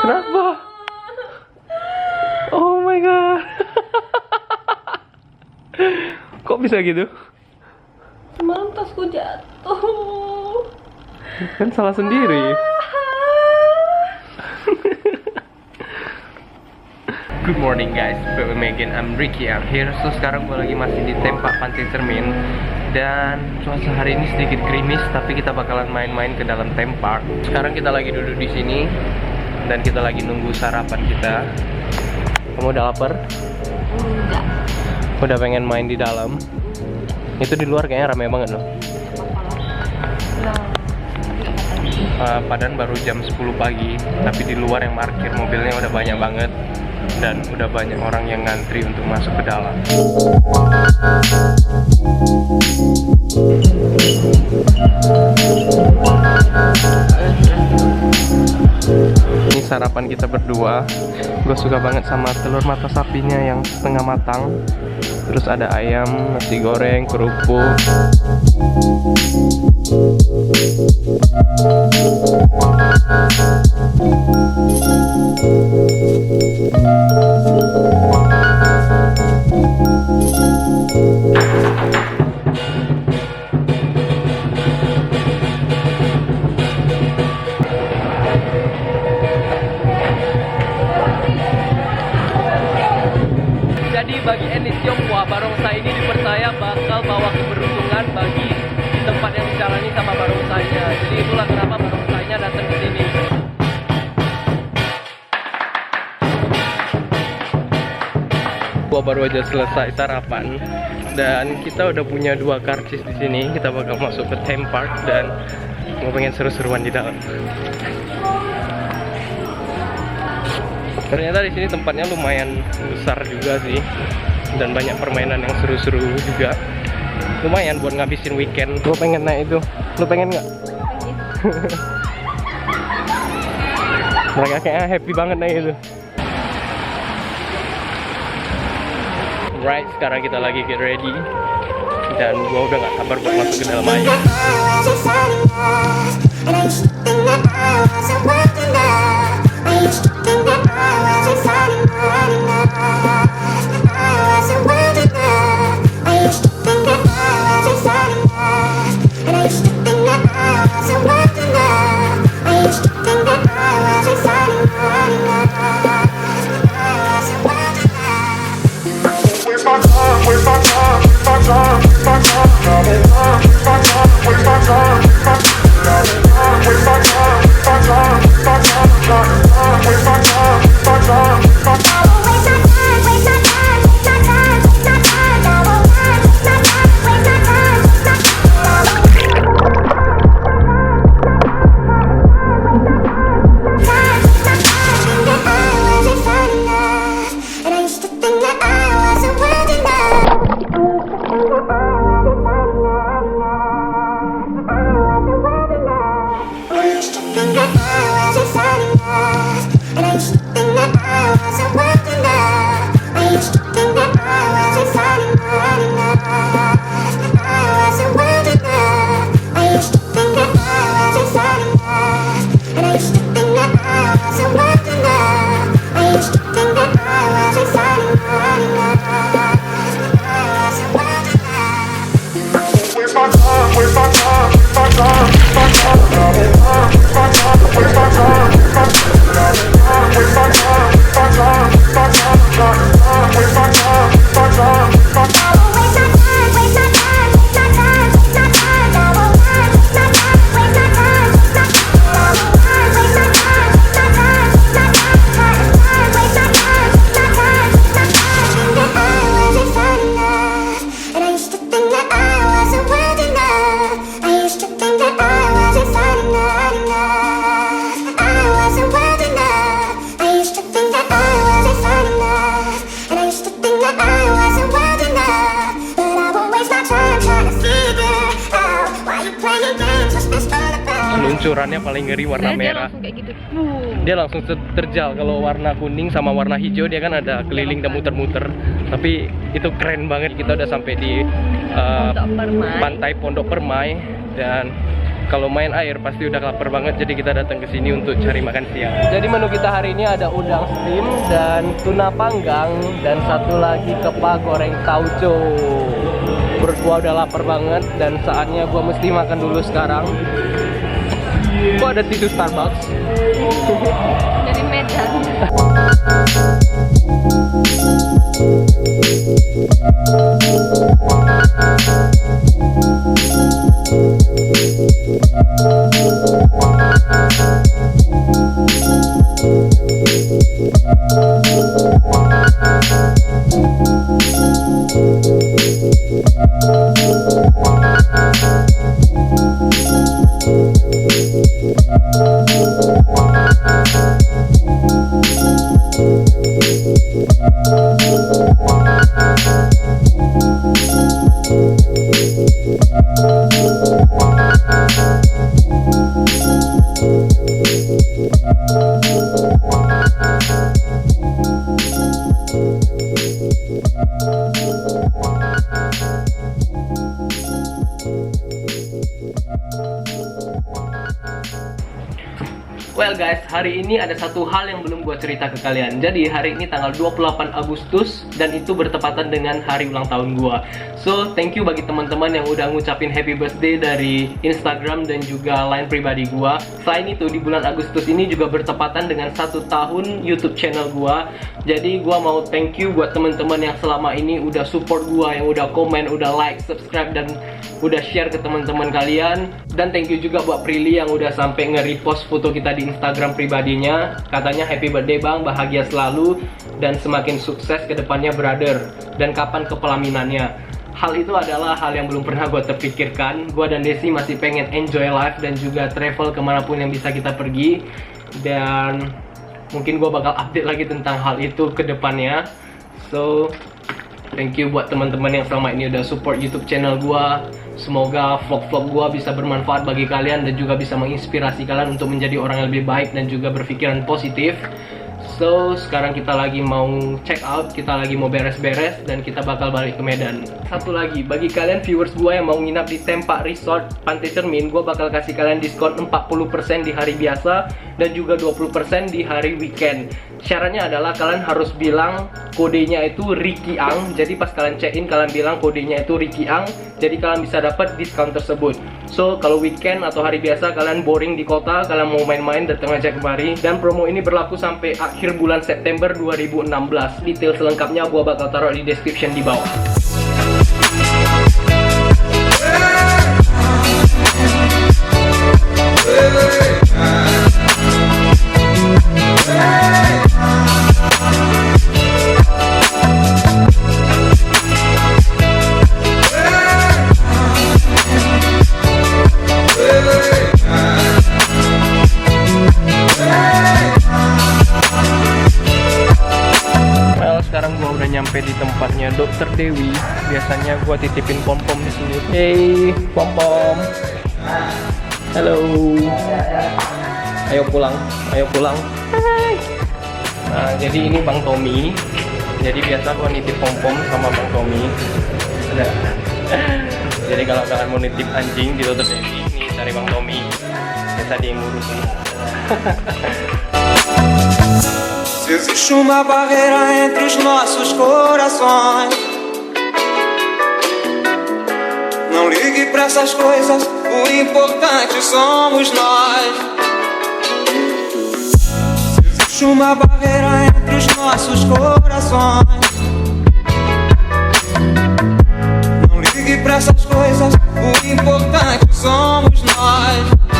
Kenapa? Oh my god. Kok bisa gitu? Semalam tasku jatuh. Kan salah sendiri. Good morning guys, back again, I'm Ricky, I'm here. So sekarang gue lagi masih di Tempat Pantai Cermin. Dan cuaca hari ini sedikit gerimis, tapi kita bakalan main-main ke dalam theme park. Sekarang kita lagi duduk di sini dan kita lagi nunggu sarapan kita. Kamu udah lapar? Enggak. Udah pengen main di dalam? Itu di luar kayaknya rame banget loh. Padahal baru jam 10 pagi, tapi di luar yang parkir mobilnya udah banyak banget. Dan udah banyak orang yang ngantri untuk masuk ke dalam. Ini sarapan kita berdua. Gue suka banget sama telur mata sapinya yang setengah matang. Terus ada ayam, nasi goreng, kerupuk. Jadi bagi etnis Tionghoa, barongsai ini dipercaya bakal bawa keberuntungan bagi tempat yang dijalani sama barongsainya. Jadi itulah kenapa barongsainya datang ke sini. Gua baru aja selesai sarapan dan kita udah punya 2 karcis di sini. Kita bakal masuk ke theme park dan mau pengen seru-seruan di dalam. Ternyata di sini tempatnya lumayan besar juga sih, dan banyak permainan yang seru-seru juga. Lumayan buat ngabisin weekend. Gue pengen naik itu, lu pengen nggak? Mereka kayaknya happy banget naik itu. Right, sekarang kita lagi get ready, dan gue udah nggak sabar buat masuk ke dalam air. Luncurannya paling ngeri warna merah. Dia langsung terjal. Kalau warna kuning sama warna hijau dia kan ada keliling dan muter-muter. Tapi itu keren banget. Kita udah sampai di pantai Pondok Permai dan kalau main air pasti udah lapar banget, jadi kita datang ke sini untuk cari makan siang. Jadi menu kita hari ini ada udang steam dan tuna panggang dan satu lagi kepa goreng tauco. Perut gua udah lapar banget dan saatnya gua mesti makan dulu sekarang. Kok ada tisu Starbucks? Dari Medan. Well guys, hari ini ada satu hal yang belum gue cerita ke kalian. Jadi hari ini tanggal 28 Agustus dan itu bertepatan dengan hari ulang tahun gue. So, thank you bagi teman-teman yang udah ngucapin happy birthday dari Instagram dan juga line pribadi gue. Selain itu, di bulan Agustus ini juga bertepatan dengan 1 tahun YouTube channel gue. Jadi gue mau thank you buat teman-teman yang selama ini udah support gue, yang udah komen, udah like, subscribe, dan udah share ke teman-teman kalian. Dan thank you juga buat Prilly yang udah sampai nge-repost foto kita di Instagram pribadinya. Katanya happy birthday bang, bahagia selalu dan semakin sukses ke depannya brother. Dan kapan kepelaminannya? Hal itu adalah hal yang belum pernah gue terpikirkan. Gue dan Desi masih pengen enjoy life dan juga travel kemanapun yang bisa kita pergi. Dan mungkin gue bakal update lagi tentang hal itu ke depannya. So, thank you buat teman-teman yang selama ini udah support YouTube channel gue. Semoga vlog-vlog gue bisa bermanfaat bagi kalian dan juga bisa menginspirasi kalian untuk menjadi orang yang lebih baik dan juga berpikiran positif. So, sekarang kita lagi mau check out, kita lagi mau beres-beres dan kita bakal balik ke Medan. Satu lagi, bagi kalian viewers gue yang mau nginap di Tempak Resort Pantai Cermin, gue bakal kasih kalian diskon 40% di hari biasa dan juga 20% di hari weekend. Syaratnya adalah kalian harus bilang kodenya itu Ricky Ang. Jadi pas kalian check-in kalian bilang kodenya itu Ricky Ang, jadi kalian bisa dapat diskon tersebut. So, kalau weekend atau hari biasa kalian boring di kota, kalian mau main-main, datang aja kemari. Dan promo ini berlaku sampai akhir bulan September 2016. Detail selengkapnya gua bakal taruh di description di bawah. Sekarang gua udah nyampe di tempatnya Dokter Dewi. Biasanya gua titipin pom-pom di sini. Hey, pom-pom. Halo. Ayo pulang, ayo pulang. Hai. Nah, jadi ini Bang Tommy. Jadi biasa gua nitip pom-pom sama Bang Tommy. Jadi kalau kalian mau nitip anjing di Dokter Dewi, nih cari Bang Tommy. Biasa dia yang ngurus nih. Se existe uma barreira entre os nossos corações, não ligue pra essas coisas, o importante somos nós. Se existe uma barreira entre os nossos corações, não ligue pra essas coisas, o importante somos nós.